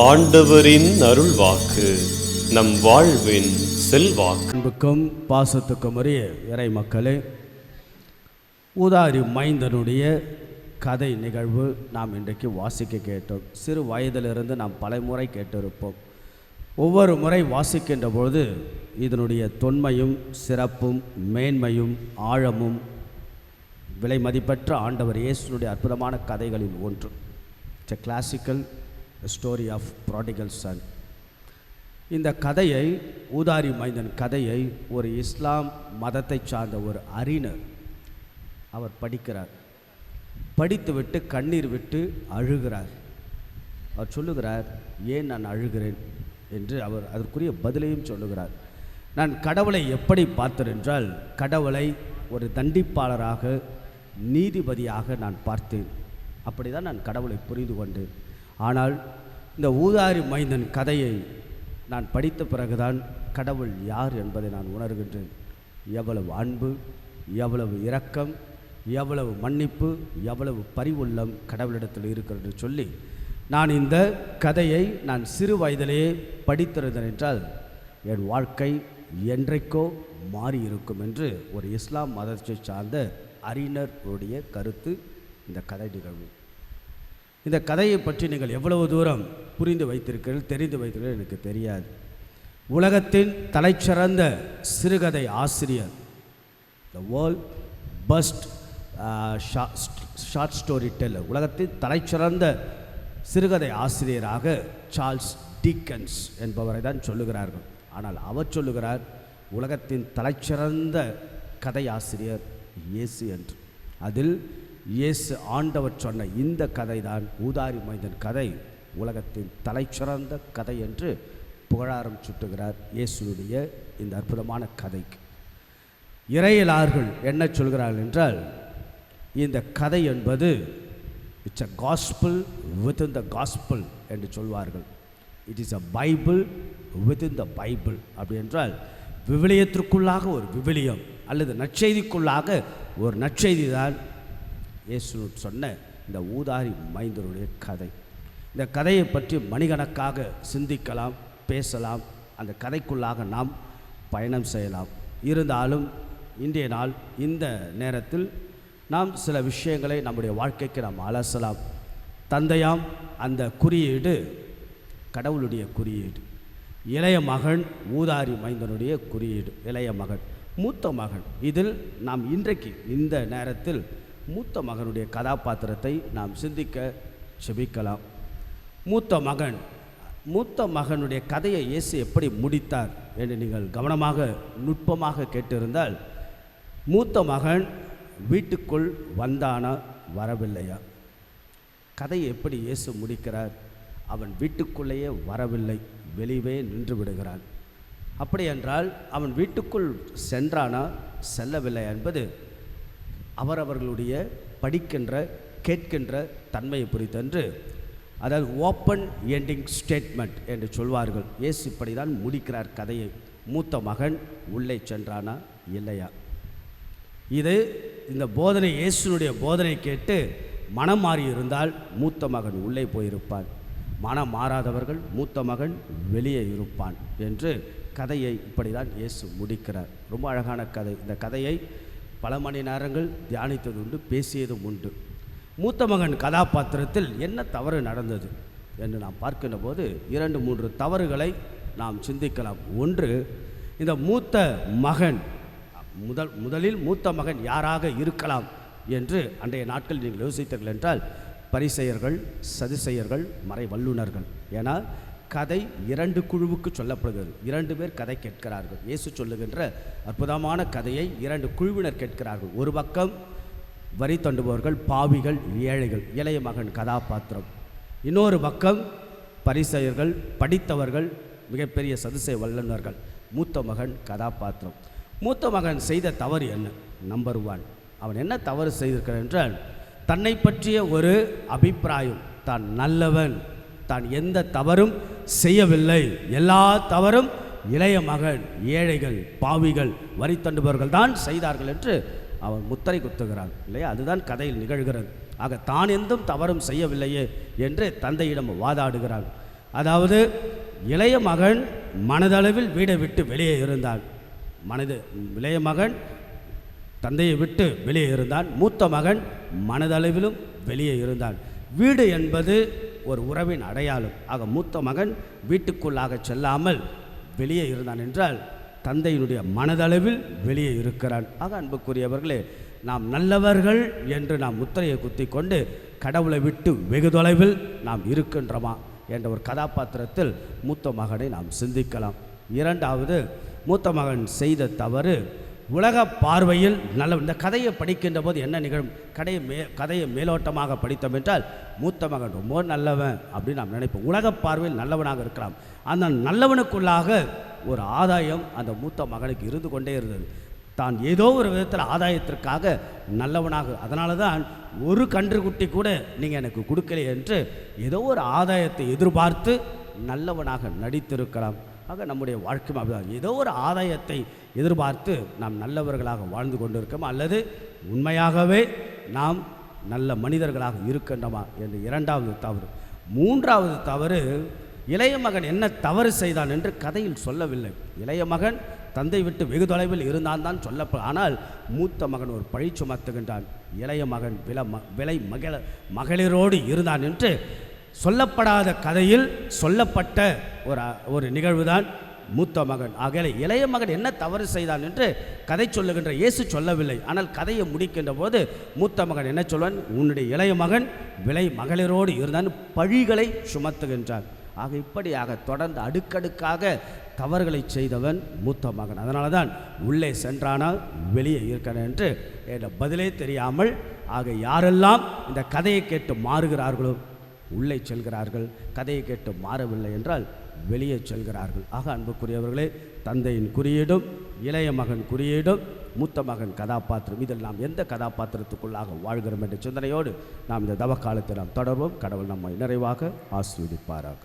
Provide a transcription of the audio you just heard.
ஆண்டவரின் அருள்வாக்கு நம் வாழ்வின் செல்வாக்கு. அன்புக்கும் பாசத்துக்கும் உரிய இறை மக்களே, ஊதாரி மைந்தனுடைய கதை நிகழ்வு நாம் இன்றைக்கு வாசிக்க கேட்டோம். சிறு வயதிலிருந்து நாம் பலமுறை கேட்டிருப்போம். ஒவ்வொரு முறை வாசிக்கின்ற பொழுது இதனுடைய தொன்மையும் சிறப்பும் மேன்மையும் ஆழமும் விலை மதிப்பற்ற ஆண்டவர் இயேசுனுடைய அற்புதமான கதைகளில் ஒன்று. It's a classical story of prodigal son. இந்த கதையை, ஊதாரி மைந்தன் கதையை, ஒரு இஸ்லாம் மதத்தை சார்ந்த ஒரு அறிஞர் அவர் படிக்கிறார். படித்துவிட்டு கண்ணீர் விட்டு அழுகிறார். அவர் சொல்லுகிறார், ஏன் நான் அழுகிறேன் என்று அவர் அதற்குரிய பதிலையும் சொல்லுகிறார். நான் கடவுளை எப்படி பார்த்தேன் என்றால், கடவுளை ஒரு தண்டிப்பாளராக, நீதிபதியாக நான் பார்த்தேன். அப்படி தான் நான் கடவுளை புரிந்து கொண்டேன். ஆனால் இந்த ஊதாரி மைந்தன் கதையை நான் படித்த பிறகுதான் கடவுள் யார் என்பதை நான் உணர்கின்றேன். எவ்வளவு அன்பு, எவ்வளவு இரக்கம், எவ்வளவு மன்னிப்பு, எவ்வளவு பரிவுள்ளம் கடவுளிடத்தில் இருக்கிறது சொல்லி, நான் இந்த கதையை நான் சிறு வயதிலேயே படித்திருந்தேன் என்றால் என் வாழ்க்கை என்றைக்கோ மாறியிருக்கும் என்று ஒரு இஸ்லாம் மதத்தை சார்ந்த அறிஞருடைய கருத்து இந்த கதை நிகழ்வு. இந்த கதையை பற்றி நீங்கள் எவ்வளவு தூரம் புரிந்து வைத்திருக்கிறீர்கள், தெரிந்து வைத்திருக்கிறீர்கள் எனக்கு தெரியாது. உலகத்தின் தலைச்சிறந்த சிறுகதை ஆசிரியர், the world best short story teller, உலகத்தின் தலைச்சிறந்த சிறுகதை ஆசிரியராக சார்ல்ஸ் டிக்கன்ஸ் என்பவரை தான் சொல்லுகிறார்கள். ஆனால் அவர் சொல்லுகிறார், உலகத்தின் தலைச்சிறந்த கதை ஆசிரியர் இயேசு என்று. அதில் இயேசு ஆண்டவர் சொன்ன இந்த கதை தான் ஊதாரி மைந்தன் கதை, உலகத்தின் தலைச்சிறந்த கதை என்று புகழாரம் சுட்டுகிறார் இயேசுடைய இந்த அற்புதமான கதைக்கு. இறையியலாளர்கள் என்ன சொல்கிறார்கள் என்றால், இந்த கதை என்பது it's a gospel within the gospel என்று சொல்வார்கள். It is a Bible within the Bible. அப்படி என்றால் விவிலியத்திற்குள்ளாக ஒரு விவிலியம் அல்லது நற்செய்திக்குள்ளாக ஒரு நற்செய்தி தான் இயேசு சொன்ன இந்த ஊதாரி மைந்தனுடைய கதை. இந்த கதையை பற்றி மணிக்கணக்காக சிந்திக்கலாம், பேசலாம், அந்த கதைக்குள்ளாக நாம் பயணம் செய்யலாம். இருந்தாலும் இன்றைய நாள் இந்த நேரத்தில் நாம் சில விஷயங்களை நம்முடைய வாழ்க்கைக்கு நாம் அலசலாம். தந்தையாம் அந்த குறியீடு கடவுளுடைய குறியீடு, இளைய மகன் ஊதாரி மைந்தனுடைய குறியீடு, இளைய மகன், மூத்த மகன். இதில் நாம் இன்றைக்கு இந்த நேரத்தில் மூத்த மகனுடைய கதாபாத்திரத்தை நாம் சிந்திக்க செபிக்கலாம். மூத்த மகனுடைய கதையை இயேசு எப்படி முடித்தார் என்று நீங்கள் கவனமாக நுட்பமாக கேட்டிருந்தால், மூத்த மகன் வீட்டுக்குள் வந்தானா வரவில்லையா? கதையை எப்படி இயேசு முடிக்கிறார்? அவன் வீட்டுக்குள்ளேயே வரவில்லை, வெளியே நின்று விடுகிறான். அப்படி என்றால் அவன் வீட்டுக்குள் சென்றானா செல்லவில்லை என்பது அவரவர்களுடைய படிக்கின்ற கேட்கின்ற தன்மையை குறித்தென்று, அதாவது ஓப்பன் எண்டிங் ஸ்டேட்மெண்ட் என்று சொல்வார்கள். இயேசு இப்படி தான் முடிக்கிறார் கதையை. மூத்த மகன் உள்ளே சென்றானா இல்லையா? இது இந்த போதனை, இயேசுனுடைய போதனை கேட்டு மனம் மாறி இருந்தால் மூத்த மகன் உள்ளே போயிருப்பான், மனம் மாறாதவர்கள் மூத்த மகன் வெளியே இருப்பான் என்று கதையை இப்படி தான் இயேசு முடிக்கிறார். ரொம்ப அழகான கதை. இந்த கதையை பல மணி நேரங்கள் தியானித்தது உண்டு, பேசியதும் உண்டு. மூத்த மகன் கதாபாத்திரத்தில் என்ன தவறு நடந்தது என்று நாம் பார்க்கின்ற போது 2-3 தவறுகளை நாம் சிந்திக்கலாம். ஒன்று, இந்த மூத்த மகன் முதலில் மூத்த மகன் யாராக இருக்கலாம் என்று அன்றைய நாட்கள் நீங்கள் யோசித்தீர்கள் என்றால், பரிசேயர்கள், சதுசேயர்கள், மறை வல்லுநர்கள். ஏன்னா கதை 2 குழுவுக்கு சொல்லப்படுகிறது. 2 பேர் கதை கேட்கிறார்கள். இயேசு சொல்லுகின்ற அற்புதமான கதையை 2 குழுவினர் கேட்கிறார்கள். ஒரு பக்கம் வரி தண்டுபவர்கள், பாவிகள், ஏழைகள், இளைய மகன் கதாபாத்திரம். இன்னொரு பக்கம் பரிசேயர்கள், படித்தவர்கள், மிகப்பெரிய சதுசேய வல்லுநர்கள், மூத்த மகன் கதாபாத்திரம். மூத்த மகன் செய்த தவறு என்ன? நம்பர் 1, அவன் என்ன தவறு செய்திருக்கிறான் என்றால், தன்னை பற்றிய ஒரு அபிப்பிராயம், தான் நல்லவன், தான் எந்த தவறும் செய்யவில்லை, எல்லா தவறும் இளைய மகன், ஏழைகள், பாவிகள், வரி தண்டுபவர்கள் தான் செய்தார்கள் என்று அவன் முத்திரை குத்துகிறான் இல்லையா? அதுதான் கதையில் நிகழ்கிறது. ஆக தான் எந்தும் தவறும் செய்யவில்லையே என்று தந்தையிடம் வாதாடுகிறான். அதாவது இளைய மகன் மனதளவில் வீடை விட்டு வெளியே இருந்தான். இளைய மகன் தந்தையை விட்டு வெளியே இருந்தான். மூத்த மகன் மனதளவிலும் வெளியே இருந்தான். வீடு என்பது ஒரு உறவின் அடையாளம். ஆக மூத்த மகன் வீட்டுக்குள்ளாக செல்லாமல் வெளியே இருந்தான் என்றால் தந்தையினுடைய மனதளவில் வெளியே இருக்கிறான். ஆக அன்புக்குரியவர்களே, நாம் நல்லவர்கள் என்று நாம் முத்திரையை குத்தி கொண்டு கடவுளை விட்டு வெகு தொலைவில் நாம் இருக்கின்றோமா என்ற ஒரு கதாபாத்திரத்தில் மூத்த மகனை நாம் சிந்திக்கலாம். இரண்டாவது, மூத்த மகன் செய்த தவறு உலக பார்வையில் நல்ல. இந்த கதையை படிக்கின்ற போது என்ன நிகழும்? கதையை மேலோட்டமாக படித்தோம் என்றால் மூத்த மகன் ரொம்ப நல்லவன் அப்படின்னு நாம் நினைப்போம். உலக பார்வையில் நல்லவனாக இருக்கலாம். அந்த நல்லவனுக்குள்ளாக ஒரு ஆதாயம் அந்த மூத்த மகனுக்கு இருந்து கொண்டே இருந்தது. தான் ஏதோ ஒரு விதத்தில் ஆதாயத்திற்காக நல்லவனாக, அதனால தான் ஒரு கன்றுக்குட்டி கூட நீங்கள் எனக்கு கொடுக்கல என்று ஏதோ ஒரு ஆதாயத்தை எதிர்பார்த்து நல்லவனாக நடித்திருக்கலாம். ஆக நம்முடைய வாழ்க்கை அப்படிதான். ஏதோ ஒரு ஆதாயத்தை எதிர்பார்த்து நாம் நல்லவர்களாக வாழ்ந்து கொண்டிருக்கோமா அல்லது உண்மையாகவே நாம் நல்ல மனிதர்களாக இருக்கின்றோமா என்று இரண்டாவது தவறு. மூன்றாவது தவறு, இளைய மகன் என்ன தவறு செய்தான் என்று கதையில் சொல்லவில்லை. இளைய மகன் தந்தை விட்டு வெகு தொலைவில் இருந்தான் தான் ஆனால் மூத்த மகன் ஒரு பழி சுமத்துகின்றான். இளைய மகன் மகளிரோடு இருந்தான் என்று சொல்லப்படாத கதையில் சொல்லப்பட்ட ஒரு நிகழ்வுதான் மூத்த மகன். ஆகவே இளைய மகன் என்ன தவறு செய்தான் என்று கதை சொல்லுகின்ற இயேசு சொல்லவில்லை. ஆனால் கதையை முடிக்கின்ற போது மூத்த மகன் என்ன சொல்வான்? உன்னுடைய இளைய மகன் மகளிரோடு இருந்தான் பழிகளை சுமத்துகின்றான். ஆக இப்படியாக தொடர்ந்து அடுக்கடுக்காக தவறுகளை செய்தவன் மூத்த மகன். அதனால தான் உள்ளே சென்றானால் வெளியே இருக்கிறான் என்று என்ற பதிலே தெரியாமல், ஆக யாரெல்லாம் இந்த கதையை கேட்டு மாறுகிறார்களோ உள்ளே செல்கிறார்கள், கதையை கேட்டு மாறவில்லை என்றால் வெளியே செல்கிறார்கள். ஆக அன்புக்குரியவர்களே, தந்தையின் குறியீடும் இளைய மகன் குறியீடும் மூத்த மகன் கதாபாத்திரம், இதில் நாம் எந்த கதாபாத்திரத்துக்குள்ளாக வாழ்கிறோம் என்ற சிந்தனையோடு நாம் இந்த தவக்காலத்தை நாம் தொடர்வோம். கடவுள் நம்மை நிறைவாக ஆசீர்வதிப்பாராக.